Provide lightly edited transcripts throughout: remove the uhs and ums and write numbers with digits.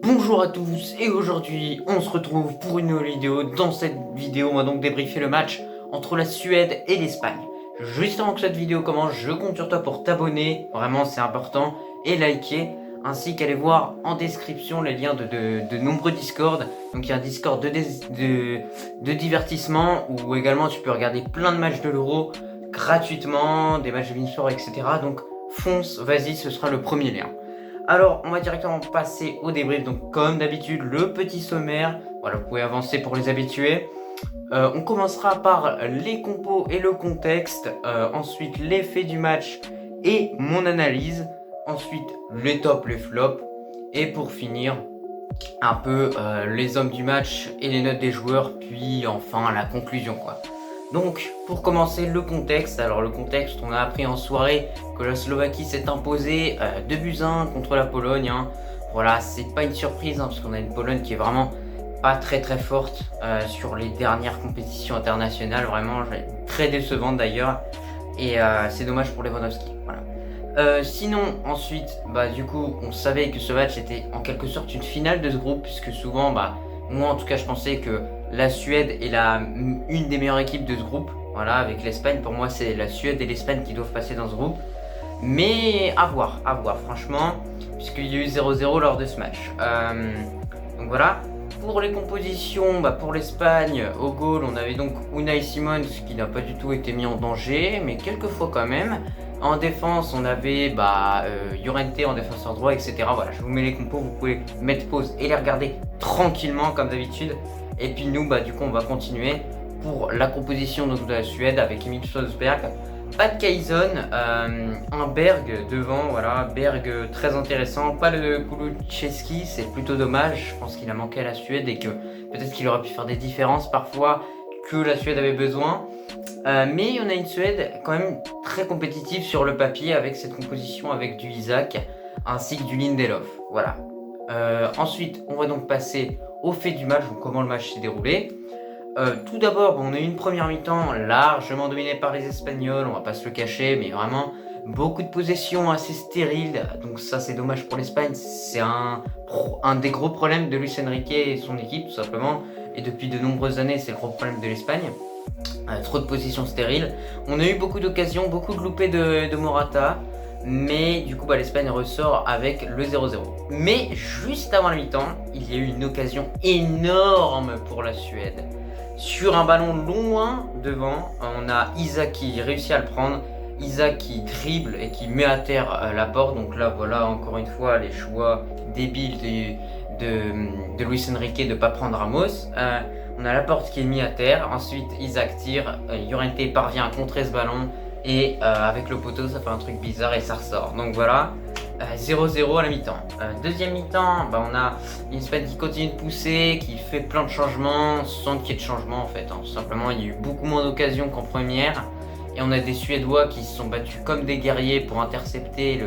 Bonjour à tous et aujourd'hui on se retrouve pour une nouvelle vidéo. Dans cette vidéo on va donc débriefer le match entre la Suède et l'Espagne. Juste avant que cette vidéo commence, je compte sur toi pour t'abonner, vraiment c'est important, et liker, ainsi qu'aller voir en description les liens de nombreux Discord. Donc il y a un Discord de divertissement où également tu peux regarder plein de matchs de l'Euro gratuitement, des matchs de Winsport, etc. Donc fonce, vas-y, ce sera le premier lien. Alors, on va directement passer au débrief. Donc, comme d'habitude, le petit sommaire. Voilà, vous pouvez avancer pour les habitués. On commencera par les compos et le contexte. Ensuite, l'effet du match et mon analyse. Ensuite, les tops, les flops. Et pour finir, un peu les hommes du match et les notes des joueurs. Puis enfin, la conclusion, quoi. Donc, pour commencer, le contexte. Alors, le contexte, on a appris en soirée que la Slovaquie s'est imposée 2-1 contre la Pologne. Voilà, c'est pas une surprise parce qu'on a une Pologne qui est vraiment pas très très forte sur les dernières compétitions internationales. Vraiment, très décevante d'ailleurs. Et c'est dommage pour Lewandowski. Voilà. Sinon, ensuite, du coup, on savait que ce match était en quelque sorte une finale de ce groupe, puisque souvent, moi en tout cas, je pensais que la Suède est une des meilleures équipes de ce groupe. Voilà, avec l'Espagne, pour moi, c'est la Suède et l'Espagne qui doivent passer dans ce groupe. Mais à voir, franchement, puisqu'il y a eu 0-0 lors de ce match. Donc voilà. Pour les compositions, pour l'Espagne, au goal, on avait donc Unai Simons qui n'a pas du tout été mis en danger, mais quelques fois quand même. En défense, on avait Llorente en défenseur droit, etc. Voilà, je vous mets les compos, vous pouvez mettre pause et les regarder tranquillement comme d'habitude. Et puis nous, du coup, on va continuer pour la composition de la Suède avec Emil Forsberg. Pas de Kaizen, un Berg devant, voilà, Berg très intéressant, pas le Kulusevski, c'est plutôt dommage, je pense qu'il a manqué à la Suède et que peut-être qu'il aurait pu faire des différences parfois que la Suède avait besoin. Mais on a une Suède quand même très compétitive sur le papier avec cette composition avec du Isaac ainsi que du Lindelof. Voilà. Ensuite, on va donc passer au fait du match, donc comment le match s'est déroulé. Tout d'abord, on a eu une première mi-temps largement dominée par les Espagnols, on va pas se le cacher, mais vraiment beaucoup de possessions assez stériles. Donc ça, c'est dommage pour l'Espagne. C'est un des gros problèmes de Luis Enrique et son équipe, tout simplement. Et depuis de nombreuses années, c'est le gros problème de l'Espagne. Trop de positions stériles. On a eu beaucoup d'occasions, beaucoup de loupés de Morata. Mais du coup, l'Espagne ressort avec le 0-0. Mais juste avant la mi-temps, il y a eu une occasion énorme pour la Suède. Sur un ballon loin devant, on a Isaac qui réussit à le prendre. Isaac qui dribble et qui met à terre la porte. Donc là, voilà encore une fois les choix débiles de Luis Enrique de ne pas prendre Ramos. On a la porte qui est mise à terre. Ensuite, Isaac tire. Llorente parvient à contrer ce ballon. Et avec le poteau, ça fait un truc bizarre et ça ressort. Donc voilà, 0-0 à la mi-temps. Deuxième mi-temps, on a une Espagne qui continue de pousser, qui fait plein de changements, sans qu'il y ait de changement en fait. Tout simplement, il y a eu beaucoup moins d'occasions qu'en première. Et on a des Suédois qui se sont battus comme des guerriers pour intercepter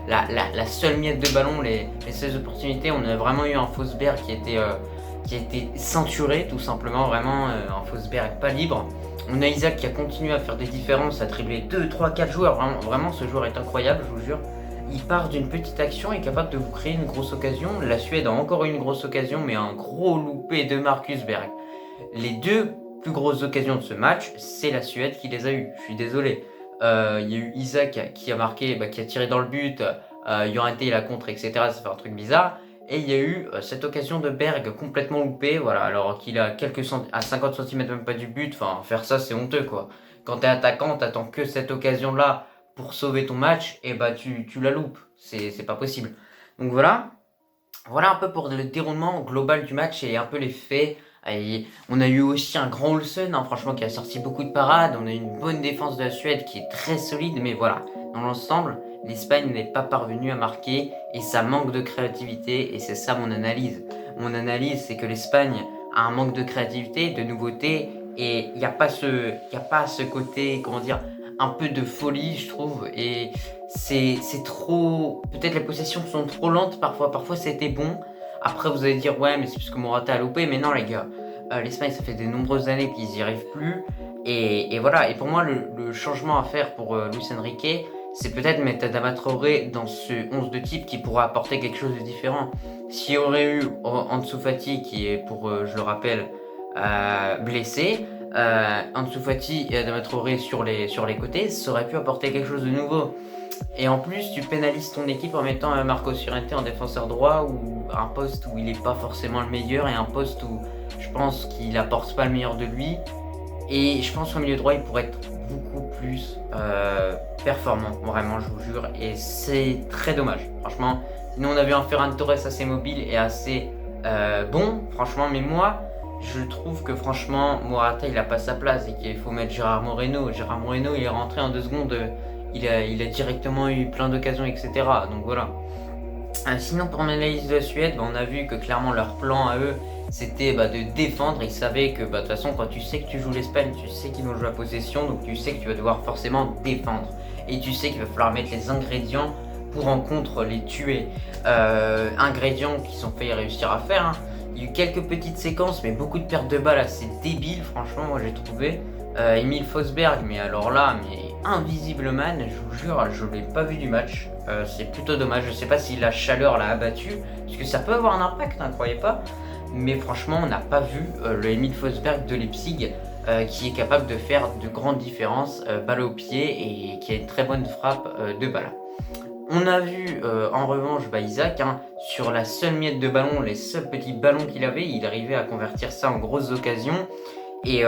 la seule miette de ballon, les seules opportunités. On a vraiment eu un Forsberg qui était ceinturé, tout simplement, vraiment un Forsberg pas libre. On a Isaac qui a continué à faire des différences, à dribbler 2, 3, 4 joueurs. Vraiment, ce joueur est incroyable, je vous jure. Il part d'une petite action et est capable de vous créer une grosse occasion. La Suède a encore eu une grosse occasion, mais un gros loupé de Marcus Berg. Les deux plus grosses occasions de ce match, c'est la Suède qui les a eues. Je suis désolé. Il y a eu Isaac qui a marqué, qui a tiré dans le but. Llorente il a contre, etc. Ça fait un truc bizarre. Et il y a eu cette occasion de Berg complètement loupée, voilà, alors qu'il a à 50 cm même pas du but. Enfin, faire ça, c'est honteux, quoi. Quand t'es attaquant, t'attends que cette occasion-là pour sauver ton match, et tu la loupes. C'est pas possible. Donc voilà. Voilà un peu pour le déroulement global du match et un peu les faits. Et on a eu aussi un grand Olsen, franchement, qui a sorti beaucoup de parades. On a eu une bonne défense de la Suède qui est très solide, mais voilà, dans l'ensemble, l'Espagne n'est pas parvenue à marquer et ça manque de créativité et c'est ça mon analyse. Mon analyse, c'est que l'Espagne a un manque de créativité, de nouveauté et il n'y a pas ce côté, comment dire, un peu de folie, je trouve. Et c'est trop. Peut-être les possessions sont trop lentes parfois. Parfois, c'était bon. Après, vous allez dire, ouais, mais c'est parce que Morata a loupé. Mais non, les gars, l'Espagne, ça fait de nombreuses années qu'ils n'y arrivent plus. Et voilà. Et pour moi, le changement à faire pour Luis Enrique, c'est peut-être mettre Adama Traoré dans ce 11 de type qui pourra apporter quelque chose de différent. S'il y aurait eu Ansu Fati qui est pour, je le rappelle, blessé, Ansu Fati et Adama Traoré sur les côtés, ça aurait pu apporter quelque chose de nouveau. Et en plus, tu pénalises ton équipe en mettant Marco Llorente en défenseur droit ou un poste où il n'est pas forcément le meilleur et un poste où je pense qu'il apporte pas le meilleur de lui. Et je pense qu'au milieu droit, il pourrait être beaucoup plus performant, vraiment, je vous jure. Et c'est très dommage, franchement. Sinon, on a vu un Ferran Torres assez mobile et assez bon, franchement. Mais moi, je trouve que franchement, Morata, il a pas sa place et qu'il faut mettre Gérard Moreno. Gérard Moreno, il est rentré en 2 secondes. Il a directement eu plein d'occasions, etc. Donc voilà. Sinon, pour l'analyse de la Suède, on a vu que clairement leur plan à eux, c'était de défendre. Ils savaient que de toute façon, quand tu sais que tu joues l'Espagne, tu sais qu'ils vont jouer la possession, donc tu sais que tu vas devoir forcément défendre. Et tu sais qu'il va falloir mettre les ingrédients pour en contre les tuer. Ingrédients qu'ils ont failli réussir à faire. Il y a eu quelques petites séquences, mais beaucoup de pertes de balles assez débiles, franchement, moi j'ai trouvé. Emile Forsberg, mais alors là, invisible man, je vous jure, je l'ai pas vu du match. C'est plutôt dommage, je sais pas si la chaleur l'a abattu, parce que ça peut avoir un impact, croyez pas. Mais franchement, on n'a pas vu le Emile Forsberg de Leipzig qui est capable de faire de grandes différences balle au pied et qui a une très bonne frappe de balle. On a vu en revanche Isaac, sur la seule miette de ballon, les seuls petits ballons qu'il avait, il arrivait à convertir ça en grosses occasions. Et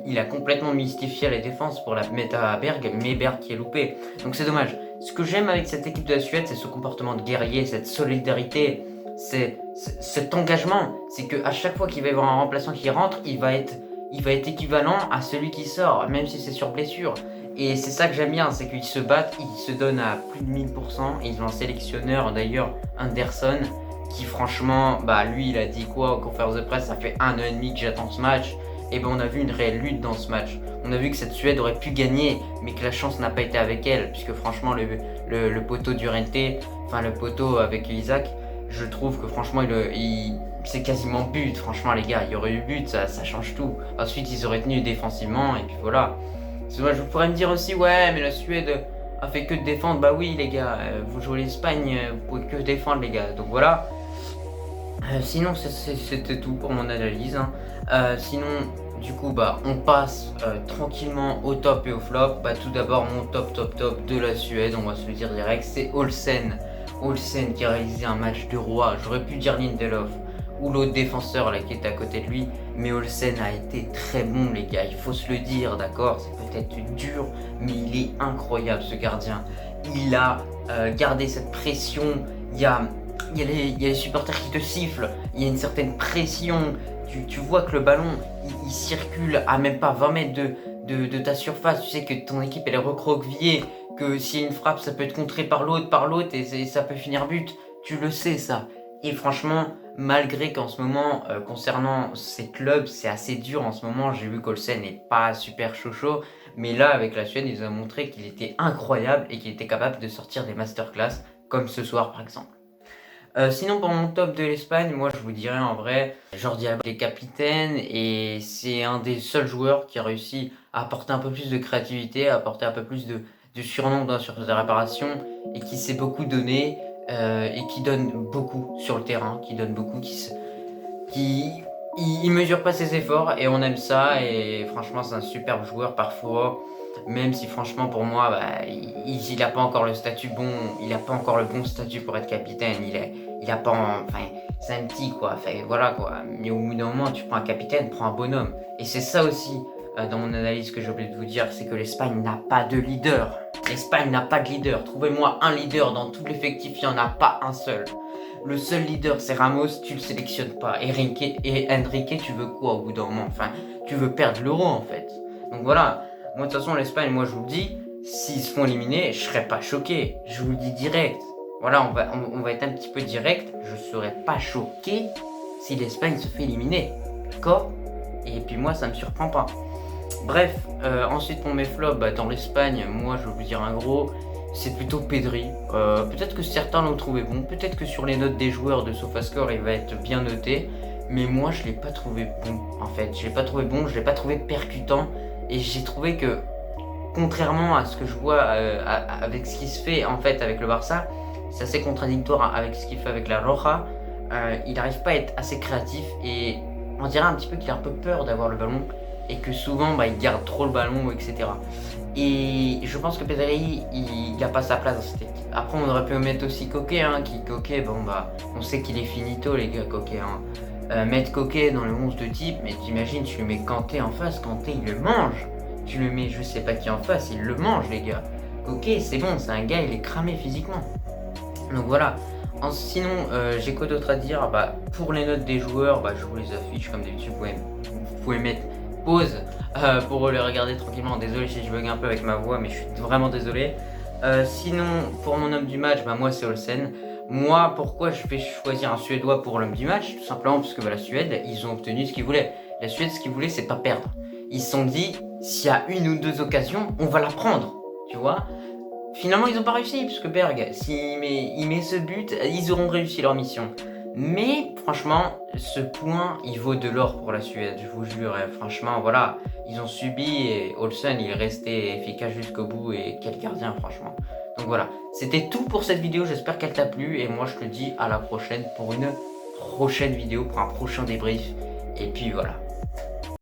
il a complètement mystifié la défense pour la mettre à Berg, mais Berg qui est loupé. Donc c'est dommage. Ce que j'aime avec cette équipe de la Suède, c'est ce comportement de guerrier, cette solidarité, cet engagement. C'est qu'à chaque fois qu'il va y avoir un remplaçant qui rentre, il va être équivalent à celui qui sort, même si c'est sur blessure. Et c'est ça que j'aime bien, c'est qu'ils se battent, ils se donnent à plus de 1000%. Et ils ont un sélectionneur, d'ailleurs, Anderson, qui franchement, lui il a dit quoi en conférence de presse, ça fait 1 an et demi que j'attends ce match. Et on a vu une réelle lutte dans ce match. On a vu que cette Suède aurait pu gagner, mais que la chance n'a pas été avec elle, puisque franchement le poteau d'Urente, enfin le poteau avec Isaac, je trouve que franchement c'est quasiment but, franchement les gars, il y aurait eu but, ça change tout. Ensuite ils auraient tenu défensivement, et puis voilà. Moi, je pourrais me dire aussi, ouais mais la Suède a fait que de défendre, oui les gars, vous jouez l'Espagne, vous pouvez que défendre les gars, donc voilà. Sinon c'était tout pour mon analyse. Sinon du coup on passe tranquillement au top et au flop. Tout d'abord mon top de la Suède, on va se le dire direct, c'est Olsen qui a réalisé un match de roi. J'aurais pu dire Lindelof ou l'autre défenseur là qui était à côté de lui, mais Olsen a été très bon les gars, il faut se le dire, d'accord, c'est peut-être dur mais il est incroyable ce gardien. Il a gardé cette pression, il y a les supporters qui te sifflent, il y a une certaine pression, tu vois que le ballon il circule à même pas 20 mètres de ta surface, tu sais que ton équipe elle est recroquevillée, que s'il y a une frappe ça peut être contré par l'autre et ça peut finir but, tu le sais ça. Et franchement, malgré qu'en ce moment, concernant ces clubs, c'est assez dur en ce moment, j'ai vu qu'Olsen n'est pas super chaud, mais là avec la Suède, il nous a montré qu'il était incroyable et qu'il était capable de sortir des masterclass, comme ce soir par exemple. Sinon pour mon top de l'Espagne, moi je vous dirais en vrai, Jordi Alba est capitaine et c'est un des seuls joueurs qui a réussi à apporter un peu plus de créativité, à apporter un peu plus de surnom sur sa réparation et qui s'est beaucoup donné et qui donne beaucoup sur le terrain, qui donne beaucoup, il mesure pas ses efforts et on aime ça et franchement c'est un superbe joueur parfois. Même si franchement pour moi il a pas encore le statut bon, il a pas encore le bon statut pour être capitaine, il a pas c'est un petit quoi, voilà quoi. Mais au bout d'un moment tu prends un capitaine, prends un bonhomme. Et c'est ça aussi dans mon analyse que j'ai oublié de vous dire, c'est que l'Espagne n'a pas de leader. L'Espagne n'a pas de leader. Trouvez-moi un leader dans tout l'effectif, il n'y en a pas un seul. Le seul leader c'est Ramos, tu le sélectionnes pas. Et Enrique, tu veux quoi au bout d'un moment? Tu veux perdre l'Euro en fait. Donc voilà. Moi, de toute façon, l'Espagne, moi, je vous le dis, s'ils se font éliminer, je serais pas choqué. Je vous le dis direct. Voilà, on va être un petit peu direct. Je serais pas choqué si l'Espagne se fait éliminer. D'accord? Et puis moi, ça me surprend pas. Bref, ensuite, pour mes flops, dans l'Espagne, moi, je vais vous dire un gros, c'est plutôt Pedri. Peut-être que certains l'ont trouvé bon. Peut-être que sur les notes des joueurs de SofaScore, il va être bien noté. Mais moi, je l'ai pas trouvé bon, en fait. Je l'ai pas trouvé bon, je l'ai pas trouvé percutant. Et j'ai trouvé que contrairement à ce que je vois avec ce qui se fait en fait avec le Barça, c'est assez contradictoire avec ce qu'il fait avec la Roja. Il n'arrive pas à être assez créatif et on dirait un petit peu qu'il a un peu peur d'avoir le ballon et que souvent il garde trop le ballon, etc. Et je pense que Pedri, il n'a pas sa place dans cette équipe. Après, on aurait pu mettre aussi Coquet, qui Coquet, on sait qu'il est finito, les gars, Coquet. Mettre Coquet dans le 11 de type, mais t'imagines, tu le mets Kanté en face, Kanté, il le mange. Tu le mets je sais pas qui en face, il le mange, les gars. Coquet, c'est bon, c'est un gars, il est cramé physiquement. Donc voilà. Sinon, j'ai quoi d'autre à dire? Pour les notes des joueurs, je vous les affiche comme d'habitude. Vous pouvez mettre pause pour les regarder tranquillement. Désolé si je bug un peu avec ma voix, mais je suis vraiment désolé. Sinon, pour mon homme du match, moi c'est Olsen. Moi, pourquoi je vais choisir un Suédois pour l'homme du match? Tout simplement parce que la Suède, ils ont obtenu ce qu'ils voulaient. La Suède, ce qu'ils voulaient, c'est pas perdre. Ils se sont dit, s'il y a une ou deux occasions, on va la prendre. Tu vois? Finalement, ils n'ont pas réussi, parce que Berg, s'il met ce but, ils auront réussi leur mission. Mais franchement, ce point, il vaut de l'or pour la Suède, je vous jure. Franchement, voilà, ils ont subi et Olsen, il est resté efficace jusqu'au bout. Et quel gardien, franchement. Donc voilà, c'était tout pour cette vidéo, j'espère qu'elle t'a plu. Et moi, je te dis à la prochaine pour une prochaine vidéo, pour un prochain débrief. Et puis voilà.